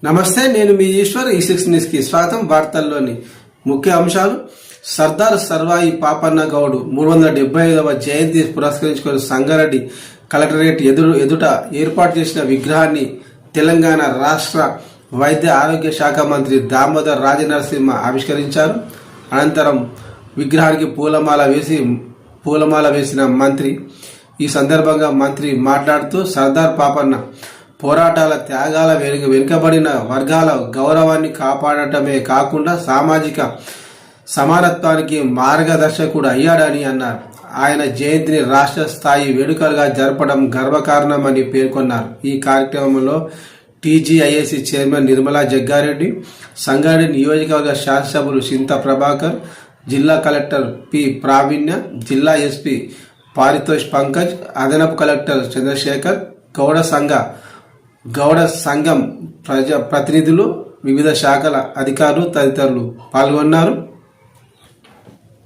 నమస్తే, నేను మీ ఈశ్వర్. ఈ6 న్యూస్ కి స్వాగతం. వార్తల్లోని ముఖ్య అంశాలు. సర్దార్ సర్వాయి పాపన్న గౌడ్ 375వ జయంతి పురస్కరించుకుని సంగారెడ్డి కలెక్టరేట్ ఎదుట ఏర్పాటు చేసిన విగ్రహాన్ని తెలంగాణ రాష్ట్ర వైద్య ఆరోగ్య శాఖ మంత్రి దామోదర్ రాజనరసింహ ఆవిష్కరించారు. అనంతరం విగ్రహానికి పూలమాల వేసిన మంత్రి. ఈ సందర్భంగా మంత్రి మాట్లాడుతూ సర్దార్ పాపన్న పోరాటాల త్యాగాల వెనుకబడిన వర్గాల గౌరవాన్ని కాపాడటమే కాకుండా సామాజిక సమానత్వానికి మార్గదర్శకుడు అయ్యాడని అన్నారు. ఆయన జయంతిని రాష్ట్ర స్థాయి వేడుకలుగా జరపడం గర్వకారణమని పేర్కొన్నారు. ఈ కార్యక్రమంలో టీజీఐఏసీ చైర్మన్ నిర్మలా జగ్గారెడ్డి, సంగారెడ్డి నియోజకవర్గ శాసనసభ్యులు సింత ప్రభాకర్, జిల్లా కలెక్టర్ పి ప్రావీణ్య, జిల్లా ఎస్పీ పారితోష్ పంకజ్, అదనపు కలెక్టర్ చంద్రశేఖర్, గౌడ సంఘం ప్రతినిధులు, వివిధ శాఖల అధికారులు తదితరులు పాల్గొన్నారు.